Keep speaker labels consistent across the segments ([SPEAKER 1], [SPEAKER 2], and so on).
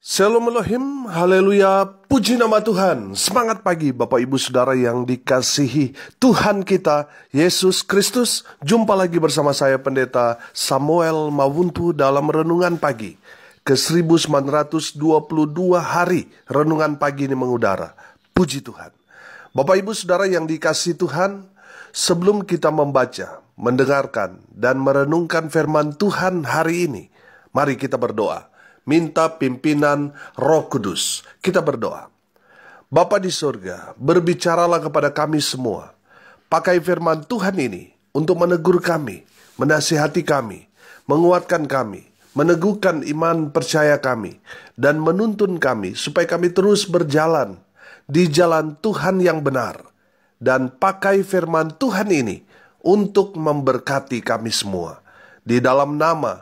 [SPEAKER 1] Shalom Elohim, haleluya, puji nama Tuhan. Semangat pagi Bapak Ibu Saudara yang dikasihi Tuhan kita, Yesus Kristus. Jumpa lagi bersama saya Pendeta Samuel Mawuntu dalam Renungan Pagi. Ke 1922 hari Renungan Pagi ini mengudara. Puji Tuhan. Bapak Ibu Saudara yang dikasihi Tuhan, sebelum kita membaca, mendengarkan, dan merenungkan firman Tuhan hari ini, mari kita berdoa. Minta pimpinan Roh Kudus. Kita berdoa. Bapa di surga, berbicaralah kepada kami semua. Pakai firman Tuhan ini untuk menegur kami, menasihati kami, menguatkan kami, meneguhkan iman percaya kami, dan menuntun kami supaya kami terus berjalan di jalan Tuhan yang benar. Dan pakai firman Tuhan ini untuk memberkati kami semua. Di dalam nama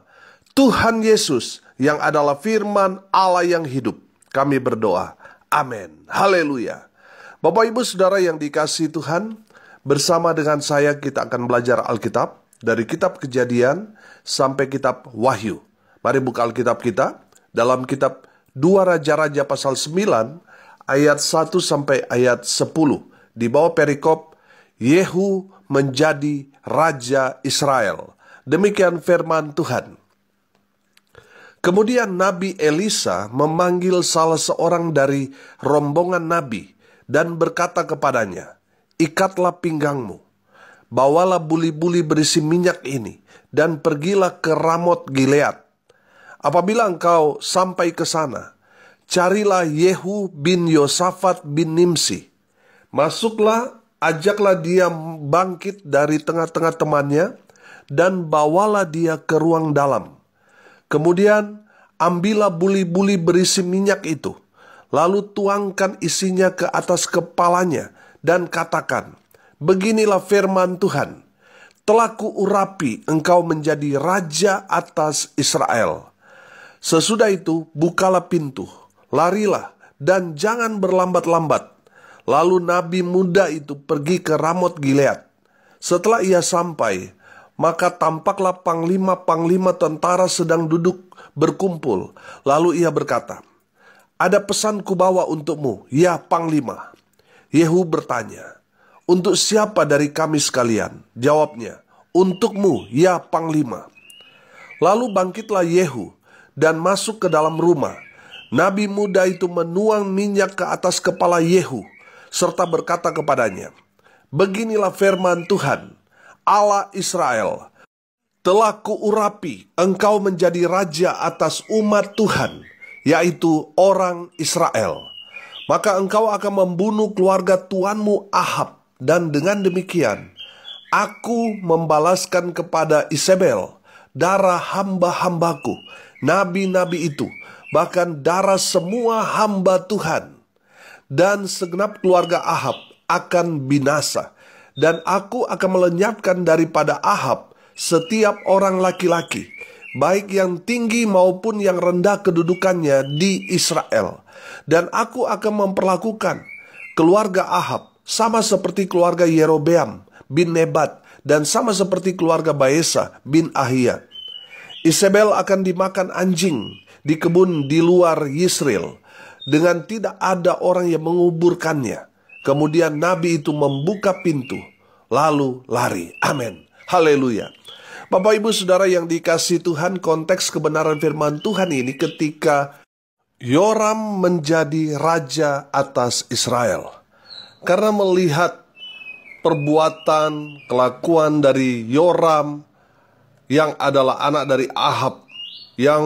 [SPEAKER 1] Tuhan Yesus yang adalah firman Allah yang hidup, kami berdoa. Amin. Haleluya. Bapak Ibu Saudara yang dikasihi Tuhan, bersama dengan saya kita akan belajar Alkitab dari kitab Kejadian sampai kitab Wahyu. Mari buka Alkitab kita dalam kitab 2 Raja-Raja pasal 9 ayat 1 sampai ayat 10. Di bawah perikop Yehu menjadi Raja Israel. Demikian firman Tuhan. Kemudian Nabi Elisa memanggil salah seorang dari rombongan Nabi dan berkata kepadanya, "Ikatlah pinggangmu, bawalah buli-buli berisi minyak ini, dan pergilah ke Ramot Gilead. Apabila engkau sampai ke sana, carilah Yehu bin Yosafat bin Nimsi. Masuklah, ajaklah dia bangkit dari tengah-tengah temannya, dan bawalah dia ke ruang dalam. Kemudian ambillah buli-buli berisi minyak itu, lalu tuangkan isinya ke atas kepalanya, dan katakan, beginilah firman Tuhan, telah kuurapi engkau menjadi raja atas Israel. Sesudah itu bukalah pintu, larilah, dan jangan berlambat-lambat." Lalu nabi muda itu pergi ke Ramot Gilead. Setelah ia sampai, maka tampaklah panglima-panglima tentara sedang duduk berkumpul. Lalu ia berkata, "Ada pesan kubawa untukmu, ya panglima." Yehu bertanya, "Untuk siapa dari kami sekalian?" Jawabnya, "Untukmu, ya panglima." Lalu bangkitlah Yehu dan masuk ke dalam rumah. Nabi muda itu menuang minyak ke atas kepala Yehu, serta berkata kepadanya, "Beginilah firman Tuhan, Allah Israel, telah kuurapi engkau menjadi raja atas umat Tuhan, yaitu orang Israel. Maka engkau akan membunuh keluarga tuanmu Ahab, dan dengan demikian aku membalaskan kepada Isabel darah hamba-hambaku, nabi-nabi itu, bahkan darah semua hamba Tuhan. Dan segenap keluarga Ahab akan binasa. Dan aku akan melenyapkan daripada Ahab setiap orang laki-laki, baik yang tinggi maupun yang rendah kedudukannya di Israel. Dan aku akan memperlakukan keluarga Ahab sama seperti keluarga Yerobeam bin Nebat, dan sama seperti keluarga Baesa bin Ahia. Isabel akan dimakan anjing di kebun di luar Yisrael, dengan tidak ada orang yang menguburkannya." Kemudian nabi itu membuka pintu, lalu lari. Amin. Haleluya. Bapak Ibu Saudara yang dikasihi Tuhan, konteks kebenaran firman Tuhan ini ketika Yoram menjadi raja atas Israel. Karena melihat perbuatan, kelakuan dari Yoram yang adalah anak dari Ahab, yang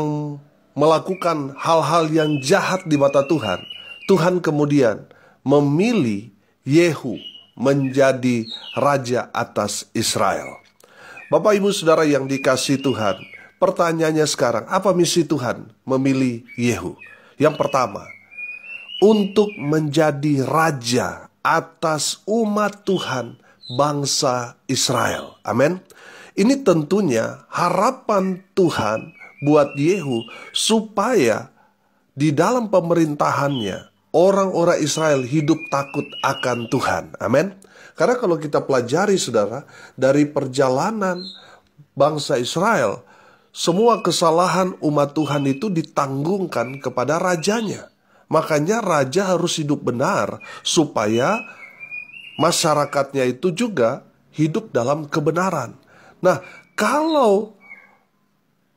[SPEAKER 1] melakukan hal-hal yang jahat di mata Tuhan, Tuhan kemudian memilih Yehu menjadi raja atas Israel. Bapak Ibu Saudara yang dikasihi Tuhan, pertanyaannya sekarang, apa misi Tuhan memilih Yehu? Yang pertama, untuk menjadi raja atas umat Tuhan, bangsa Israel. Amin. Ini tentunya harapan Tuhan buat Yehu supaya di dalam pemerintahannya orang-orang Israel hidup takut akan Tuhan. Amin. Karena kalau kita pelajari saudara, dari perjalanan bangsa Israel semua kesalahan umat Tuhan itu ditanggungkan kepada rajanya. Makanya raja harus hidup benar supaya masyarakatnya itu juga hidup dalam kebenaran. Nah, kalau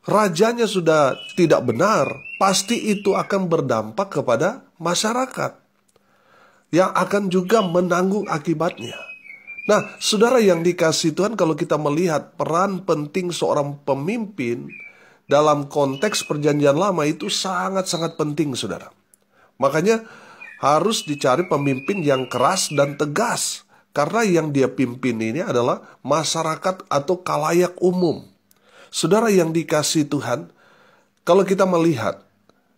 [SPEAKER 1] rajanya sudah tidak benar, pasti itu akan berdampak kepada masyarakat yang akan juga menanggung akibatnya. Nah, saudara yang dikasihi Tuhan, kalau kita melihat peran penting seorang pemimpin dalam konteks perjanjian lama itu sangat-sangat penting, saudara. Makanya harus dicari pemimpin yang keras dan tegas, karena yang dia pimpin ini adalah masyarakat atau khalayak umum. Saudara yang dikasihi Tuhan, kalau kita melihat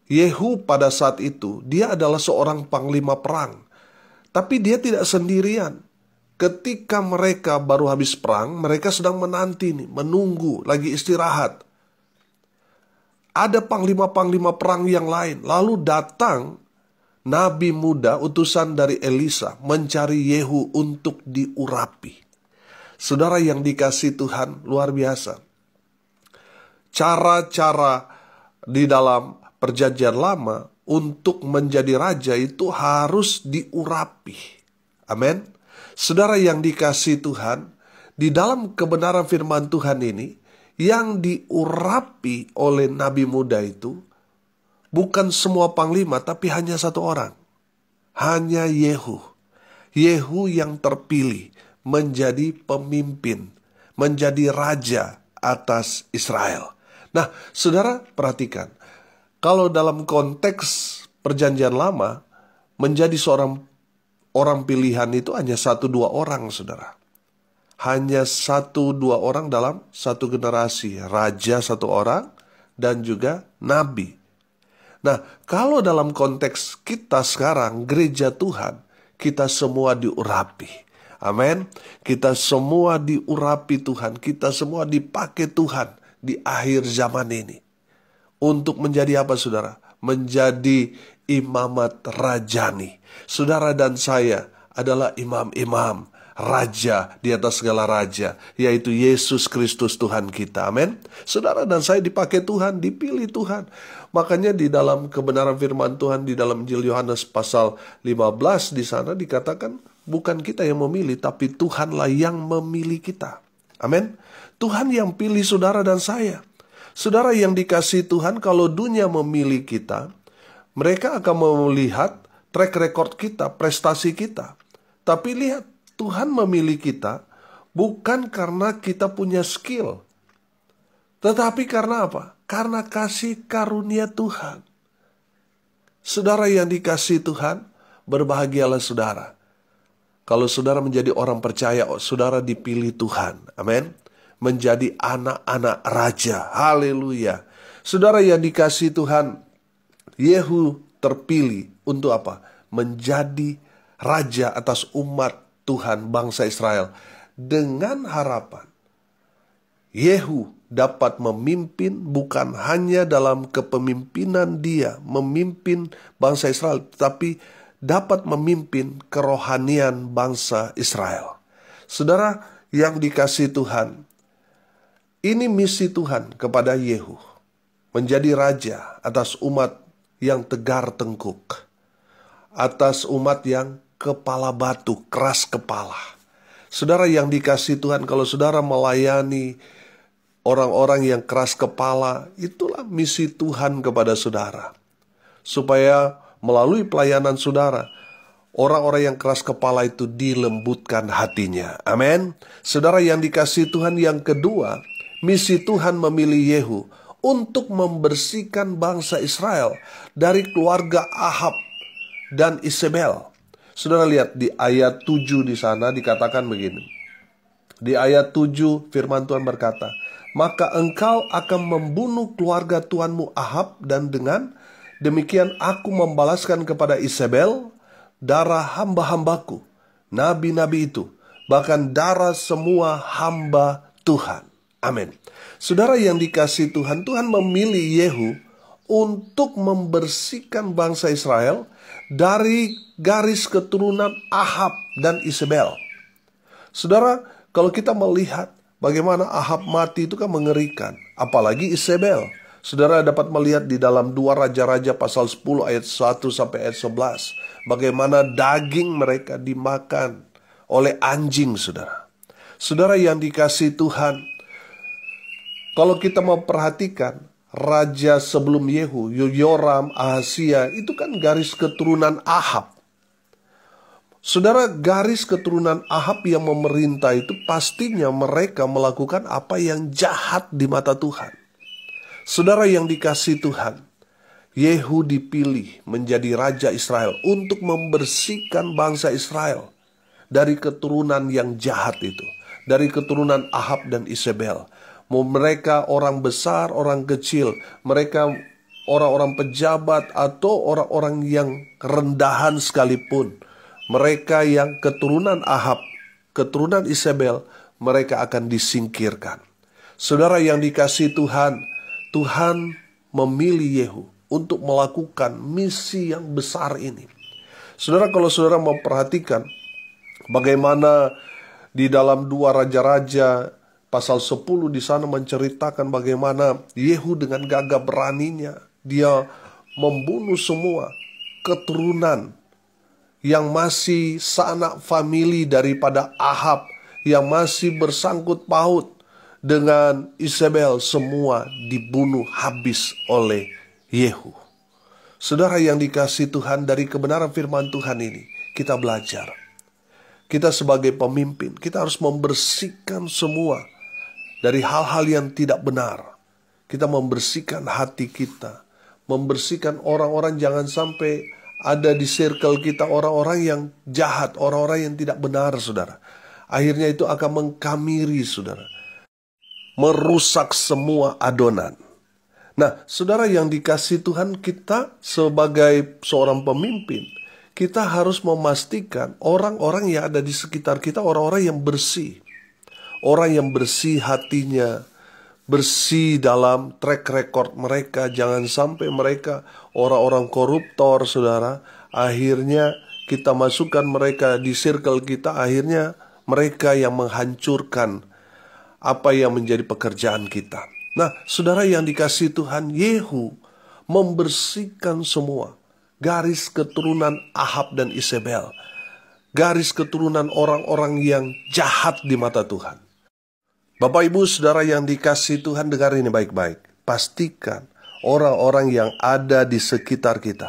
[SPEAKER 1] Yehu pada saat itu, dia adalah seorang panglima perang. Tapi dia tidak sendirian. Ketika mereka baru habis perang, mereka sedang menanti nih, menunggu, lagi istirahat. Ada panglima-panglima perang yang lain. Lalu datang nabi muda, utusan dari Elisa, mencari Yehu untuk diurapi. Saudara yang dikasihi Tuhan, luar biasa. Cara-cara di dalam perjanjian lama untuk menjadi raja itu harus diurapi. Amin. Saudara yang dikasihi Tuhan, di dalam kebenaran firman Tuhan ini, yang diurapi oleh nabi muda itu bukan semua panglima, tapi hanya satu orang. Hanya Yehu. Yehu yang terpilih menjadi pemimpin, menjadi raja atas Israel. Nah, saudara perhatikan, kalau dalam konteks perjanjian lama, menjadi seorang orang pilihan itu hanya 1-2 orang, saudara. Hanya 1-2 orang dalam satu generasi. Raja 1 orang dan juga nabi. Nah, kalau dalam konteks kita sekarang, gereja Tuhan, kita semua diurapi. Amin. Kita semua diurapi Tuhan. Kita semua dipakai Tuhan di akhir zaman ini. Untuk menjadi apa, saudara? Menjadi imamat rajani. Saudara dan saya adalah imam-imam, raja di atas segala raja, yaitu Yesus Kristus Tuhan kita. Amin. Saudara dan saya dipakai Tuhan, dipilih Tuhan. Makanya di dalam kebenaran firman Tuhan, di dalam Injil Yohanes pasal 15 di sana dikatakan, bukan kita yang memilih, tapi Tuhanlah yang memilih kita. Amin. Tuhan yang pilih saudara dan saya. Saudara yang dikasihi Tuhan, kalau dunia memilih kita, mereka akan melihat track record kita, prestasi kita. Tapi lihat, Tuhan memilih kita bukan karena kita punya skill. Tetapi karena apa? Karena kasih karunia Tuhan. Saudara yang dikasihi Tuhan, berbahagialah saudara. Kalau saudara menjadi orang percaya, saudara dipilih Tuhan. Amin. Menjadi anak-anak raja. Haleluya. Saudara yang dikasihi Tuhan, Yehu terpilih untuk apa? Menjadi raja atas umat Tuhan bangsa Israel. Dengan harapan Yehu dapat memimpin bukan hanya dalam kepemimpinan dia memimpin bangsa Israel, tapi dapat memimpin kerohanian bangsa Israel. Saudara yang dikasihi Tuhan, ini misi Tuhan kepada Yehu. Menjadi raja atas umat yang tegar tengkuk. Atas umat yang kepala batu, keras kepala. Saudara yang dikasihi Tuhan, kalau saudara melayani orang-orang yang keras kepala, itulah misi Tuhan kepada saudara. Supaya melalui pelayanan saudara, orang-orang yang keras kepala itu dilembutkan hatinya. Amin. Saudara yang dikasihi Tuhan, yang kedua, misi Tuhan memilih Yehu untuk membersihkan bangsa Israel dari keluarga Ahab dan Isabel. Saudara lihat di ayat 7 di sana dikatakan begini. Di ayat 7 firman Tuhan berkata, "Maka engkau akan membunuh keluarga tuanmu Ahab, dan dengan demikian aku membalaskan kepada Isabel darah hamba-hambaku, nabi-nabi itu, bahkan darah semua hamba Tuhan." Amin. Saudara yang dikasihi Tuhan, Tuhan memilih Yehu untuk membersihkan bangsa Israel dari garis keturunan Ahab dan Isabel. Saudara, kalau kita melihat bagaimana Ahab mati itu kan mengerikan. apalagi Isabel. Saudara dapat melihat di dalam 2 Raja-Raja pasal 10 ayat 1 sampai ayat 11. Bagaimana daging mereka dimakan oleh anjing, saudara. Saudara yang dikasihi Tuhan, kalau kita memperhatikan raja sebelum Yehu, Yoram, Ahazia, itu kan garis keturunan Ahab. Saudara, garis keturunan Ahab yang memerintah itu pastinya mereka melakukan apa yang jahat di mata Tuhan. Saudara yang dikasihi Tuhan, Yehu dipilih menjadi raja Israel untuk membersihkan bangsa Israel dari keturunan yang jahat itu, dari keturunan Ahab dan Isabel. Mau mereka orang besar, orang kecil, mereka orang-orang pejabat atau orang-orang yang rendahan sekalipun, mereka yang keturunan Ahab, keturunan Isabel, mereka akan disingkirkan. Saudara yang dikasihi Tuhan, Tuhan memilih Yehu untuk melakukan misi yang besar ini. Saudara, kalau saudara memperhatikan bagaimana di dalam 2 Raja-Raja pasal 10 di sana menceritakan bagaimana Yehu dengan gagah beraninya dia membunuh semua keturunan yang masih sanak famili daripada Ahab, yang masih bersangkut paut dengan Isabel, semua dibunuh habis oleh Yehu. Saudara yang dikasihi Tuhan, dari kebenaran firman Tuhan ini kita belajar. Kita sebagai pemimpin, kita harus membersihkan semua dari hal-hal yang tidak benar. Kita membersihkan hati kita, membersihkan orang-orang, jangan sampai ada di circle kita orang-orang yang jahat, orang-orang yang tidak benar, saudara. Akhirnya itu akan mengkamiri, saudara, merusak semua adonan. Nah, saudara yang dikasihi Tuhan, kita sebagai seorang pemimpin, kita harus memastikan orang-orang yang ada di sekitar kita, orang-orang yang bersih. Orang yang bersih hatinya, bersih dalam track record mereka. Jangan sampai mereka orang-orang koruptor, saudara. Akhirnya kita masukkan mereka di circle kita, akhirnya mereka yang menghancurkan apa yang menjadi pekerjaan kita. Nah, saudara yang dikasihi Tuhan, Yehu membersihkan semua garis keturunan Ahab dan Isabel, garis keturunan orang-orang yang jahat di mata Tuhan. Bapak Ibu saudara yang dikasihi Tuhan, dengar ini baik-baik. Pastikan orang-orang yang ada di sekitar kita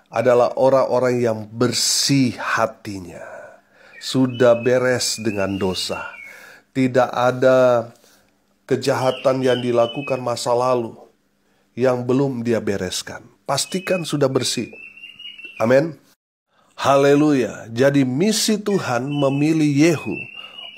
[SPEAKER 1] adalah orang-orang yang bersih hatinya, sudah beres dengan dosa. Tidak ada kejahatan yang dilakukan masa lalu yang belum dia bereskan. Pastikan sudah bersih. Amin. Haleluya. Jadi misi Tuhan memilih Yehu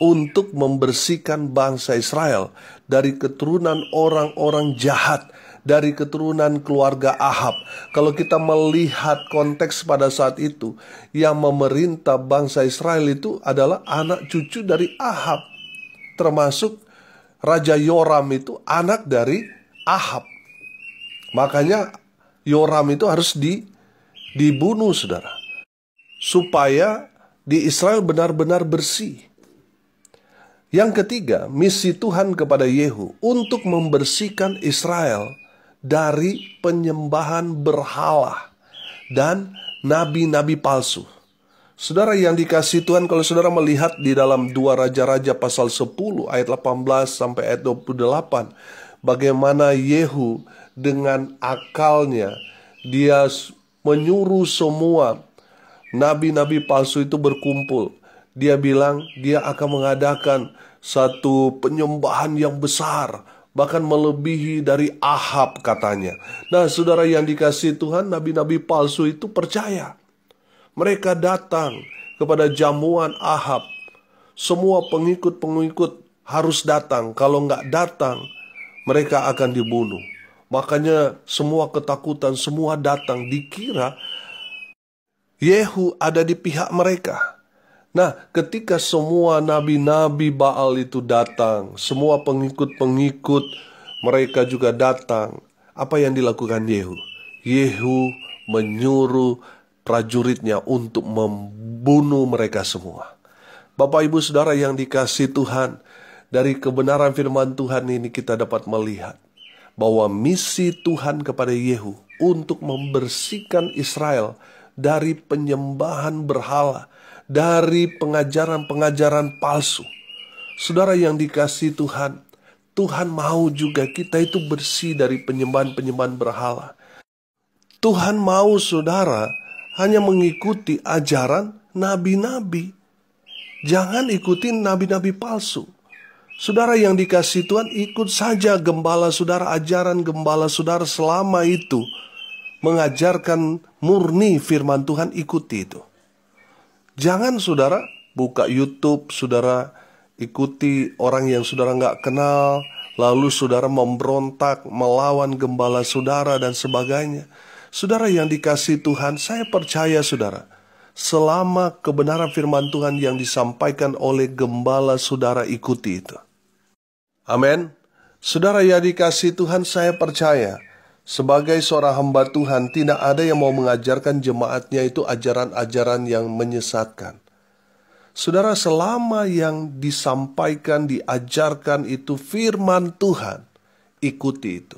[SPEAKER 1] untuk membersihkan bangsa Israel dari keturunan orang-orang jahat, dari keturunan keluarga Ahab. Kalau kita melihat konteks pada saat itu, yang memerintah bangsa Israel itu adalah anak cucu dari Ahab. Termasuk Raja Yoram itu anak dari Ahab. Makanya Yoram itu harus dibunuh, saudara, supaya di Israel benar-benar bersih. Yang ketiga, misi Tuhan kepada Yehu untuk membersihkan Israel dari penyembahan berhala dan nabi-nabi palsu. Saudara yang dikasihi Tuhan, kalau saudara melihat di dalam 2 Raja-Raja pasal 10 ayat 18 sampai ayat 28, bagaimana Yehu dengan akalnya dia menyuruh semua nabi-nabi palsu itu berkumpul. Dia bilang dia akan mengadakan satu penyembahan yang besar, bahkan melebihi dari Ahab katanya. Nah, saudara yang dikasihi Tuhan, nabi-nabi palsu itu percaya. Mereka datang kepada jamuan Ahab. Semua pengikut-pengikut harus datang. Kalau nggak datang, mereka akan dibunuh. Makanya semua ketakutan, semua datang. Dikira Yehu ada di pihak mereka. Nah, ketika semua nabi-nabi Baal itu datang, semua pengikut-pengikut mereka juga datang, apa yang dilakukan Yehu? Yehu menyuruh prajuritnya untuk membunuh mereka semua. Bapak Ibu Saudara yang dikasihi Tuhan, Dari kebenaran firman Tuhan ini kita dapat melihat bahwa misi Tuhan kepada Yehu untuk membersihkan Israel dari penyembahan berhala, dari pengajaran-pengajaran palsu. Saudara yang dikasihi Tuhan, Tuhan mau juga kita itu bersih dari penyembahan-penyembahan berhala. Tuhan mau saudara hanya mengikuti ajaran nabi-nabi. Jangan ikuti nabi-nabi palsu. Saudara yang dikasihi Tuhan, ikut saja gembala saudara, ajaran gembala saudara selama itu mengajarkan murni firman Tuhan, ikuti itu. Jangan saudara buka YouTube, saudara ikuti orang yang saudara nggak kenal, lalu saudara memberontak, melawan gembala saudara dan sebagainya. Saudara yang dikasihi Tuhan, saya percaya saudara, selama kebenaran firman Tuhan yang disampaikan oleh gembala saudara, ikuti itu. Amin. Saudara yang dikasihi Tuhan, saya percaya sebagai seorang hamba Tuhan, tidak ada yang mau mengajarkan jemaatnya itu ajaran-ajaran yang menyesatkan. Saudara, selama yang disampaikan, diajarkan itu firman Tuhan, ikuti itu.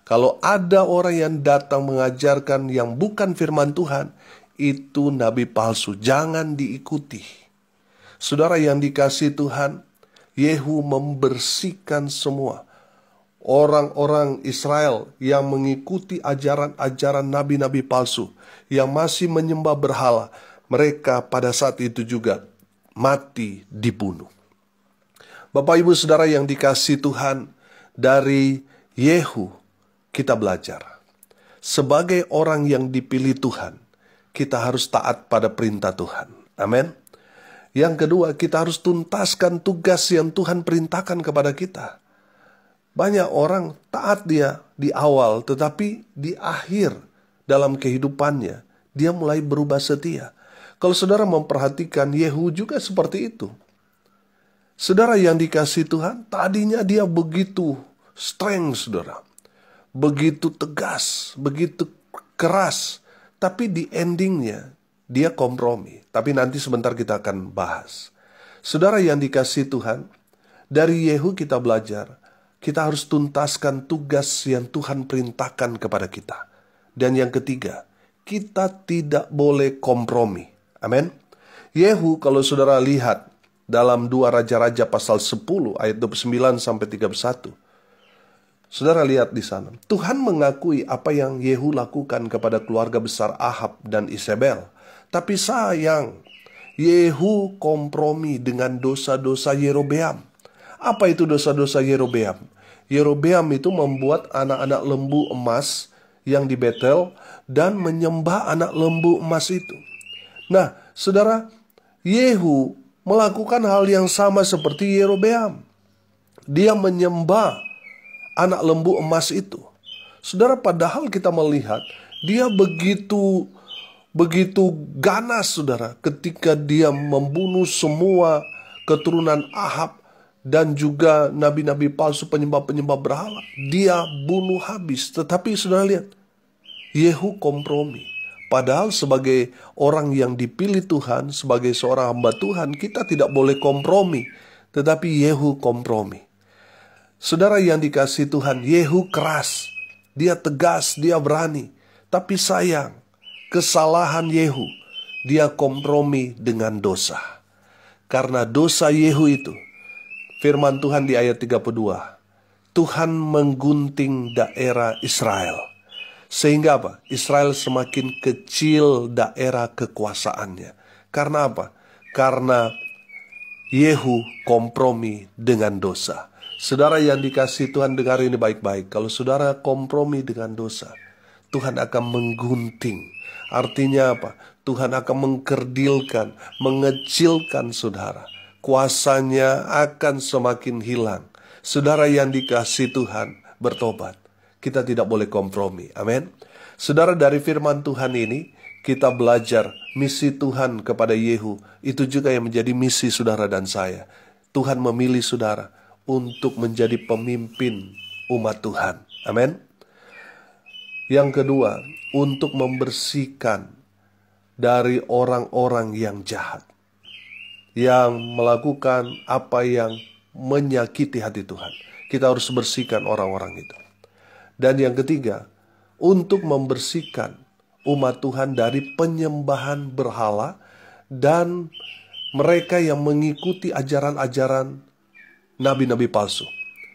[SPEAKER 1] Kalau ada orang yang datang mengajarkan yang bukan firman Tuhan, itu nabi palsu, jangan diikuti. Saudara yang dikasihi Tuhan, Yehu membersihkan semua orang-orang Israel yang mengikuti ajaran-ajaran nabi-nabi palsu, yang masih menyembah berhala. Mereka pada saat itu juga mati dibunuh. Bapak Ibu Saudara yang dikasihi Tuhan, dari Yehu kita belajar. Sebagai orang yang dipilih Tuhan, kita harus taat pada perintah Tuhan. Amin. Yang kedua, kita harus tuntaskan tugas yang Tuhan perintahkan kepada kita. Banyak orang taat dia di awal, tetapi di akhir dalam kehidupannya, dia mulai berubah setia. Kalau saudara memperhatikan, Yehu juga seperti itu. Saudara yang dikasihi Tuhan, tadinya dia begitu strength, saudara. Begitu tegas, begitu keras. Tapi di endingnya, dia kompromi. Tapi nanti sebentar kita akan bahas. Saudara yang dikasihi Tuhan, dari Yehu kita belajar, kita harus tuntaskan tugas yang Tuhan perintahkan kepada kita. Dan yang ketiga, kita tidak boleh kompromi. Amin. Yehu, kalau saudara lihat dalam 2 Raja-Raja pasal 10 ayat 29 sampai 31. Saudara lihat di sana. Tuhan mengakui apa yang Yehu lakukan kepada keluarga besar Ahab dan Isabel. Tapi sayang, Yehu kompromi dengan dosa-dosa Yerobeam. Apa itu dosa-dosa Yerobeam? Yerobeam itu membuat anak-anak lembu emas yang di Betel dan menyembah anak lembu emas itu. Nah, saudara, Yehu melakukan hal yang sama seperti Yerobeam. Dia menyembah anak lembu emas itu. Saudara, padahal kita melihat dia begitu ganas, saudara, ketika dia membunuh semua keturunan Ahab dan juga nabi-nabi palsu, penyembah-penyembah berhala. Dia bunuh habis. Tetapi saudara lihat, Yehu kompromi. Padahal sebagai orang yang dipilih Tuhan, sebagai seorang hamba Tuhan, kita tidak boleh kompromi. Tetapi Yehu kompromi. Saudara yang dikasihi Tuhan, Yehu keras. Dia tegas, dia berani. Tapi sayang, kesalahan Yehu, dia kompromi dengan dosa. Karena dosa Yehu itu, firman Tuhan di ayat 32, Tuhan menggunting daerah Israel. Sehingga apa? Israel semakin kecil daerah kekuasaannya. Karena apa? Karena Yehu kompromi dengan dosa. Saudara yang dikasihi Tuhan, dengar ini baik-baik. Kalau saudara kompromi dengan dosa, Tuhan akan menggunting. Artinya apa? Tuhan akan mengkerdilkan, mengecilkan saudara. Kuasanya akan semakin hilang. Saudara yang dikasihi Tuhan, bertobat. Kita tidak boleh kompromi. Amin. Saudara, dari firman Tuhan ini, kita belajar misi Tuhan kepada Yehu. Itu juga yang menjadi misi saudara dan saya. Tuhan memilih saudara untuk menjadi pemimpin umat Tuhan. Amin. Yang kedua, untuk membersihkan dari orang-orang yang jahat, yang melakukan apa yang menyakiti hati Tuhan. Kita harus bersihkan orang-orang itu. Dan yang ketiga, untuk membersihkan umat Tuhan dari penyembahan berhala dan mereka yang mengikuti ajaran-ajaran nabi-nabi palsu.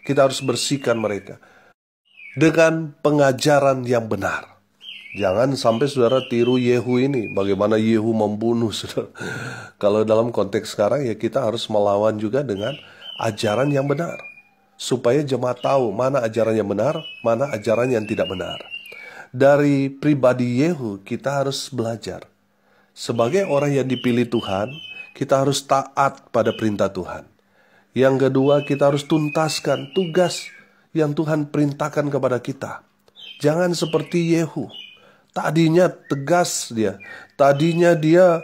[SPEAKER 1] Kita harus bersihkan mereka dengan pengajaran yang benar. Jangan sampai saudara tiru Yehu ini. Bagaimana Yehu membunuh, saudara. Kalau dalam konteks sekarang ya kita harus melawan juga dengan ajaran yang benar. Supaya jemaat tahu mana ajaran yang benar, mana ajaran yang tidak benar. Dari pribadi Yehu kita harus belajar. Sebagai orang yang dipilih Tuhan, kita harus taat pada perintah Tuhan. Yang kedua, kita harus tuntaskan tugas yang Tuhan perintahkan kepada kita. Jangan seperti Yehu. Tadinya tegas dia. Tadinya dia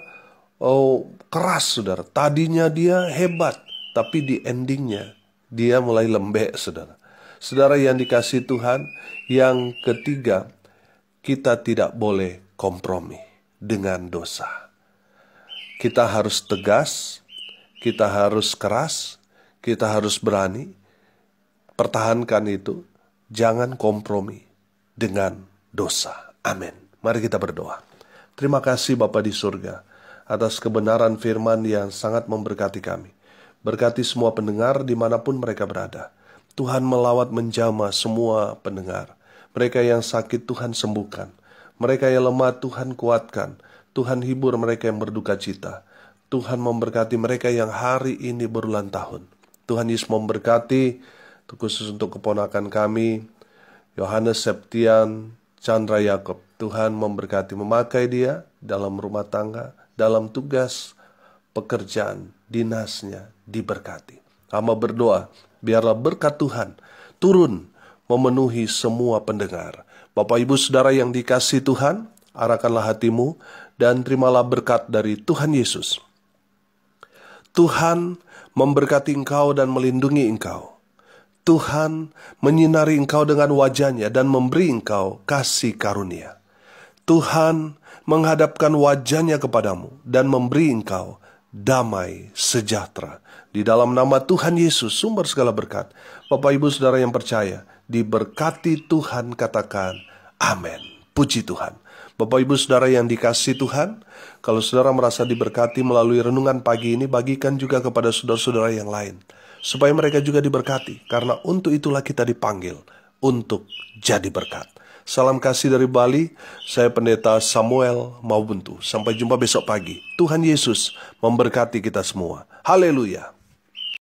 [SPEAKER 1] keras, saudara. Tadinya dia hebat. Tapi di endingnya, dia mulai lembek, saudara. Saudara yang dikasihi Tuhan, yang ketiga, kita tidak boleh kompromi dengan dosa. Kita harus tegas, kita harus keras, kita harus berani. Pertahankan itu, jangan kompromi dengan dosa. Amin. Mari kita berdoa. Terima kasih Bapa di surga atas kebenaran firman yang sangat memberkati kami. Berkati semua pendengar dimanapun mereka berada. Tuhan melawat menjamah semua pendengar. Mereka yang sakit Tuhan sembuhkan. Mereka yang lemah Tuhan kuatkan. Tuhan hibur mereka yang berduka cita. Tuhan memberkati mereka yang hari ini berulang tahun. Tuhan Yesus memberkati, khusus untuk keponakan kami, Yohanes Septian Chandra Yakob. Tuhan memberkati, memakai dia dalam rumah tangga, dalam tugas pekerjaan, dinasnya diberkati. Hamba berdoa, biarlah berkat Tuhan turun memenuhi semua pendengar. Bapak Ibu Saudara yang dikasihi Tuhan, arahkanlah hatimu dan terimalah berkat dari Tuhan Yesus. Tuhan memberkati engkau dan melindungi engkau. Tuhan menyinari engkau dengan wajah-Nya dan memberi engkau kasih karunia. Tuhan menghadapkan wajah-Nya kepadamu dan memberi engkau damai sejahtera. Di dalam nama Tuhan Yesus, sumber segala berkat. Bapak Ibu Saudara yang percaya, diberkati Tuhan, katakan amin. Puji Tuhan. Bapak Ibu Saudara yang dikasihi Tuhan, kalau saudara merasa diberkati melalui renungan pagi ini, bagikan juga kepada saudara-saudara yang lain, supaya mereka juga diberkati, karena untuk itulah kita dipanggil, untuk jadi berkat. Salam kasih dari Bali, saya Pendeta Samuel Maubuntu. Sampai jumpa besok pagi. Tuhan Yesus memberkati kita semua. Haleluya.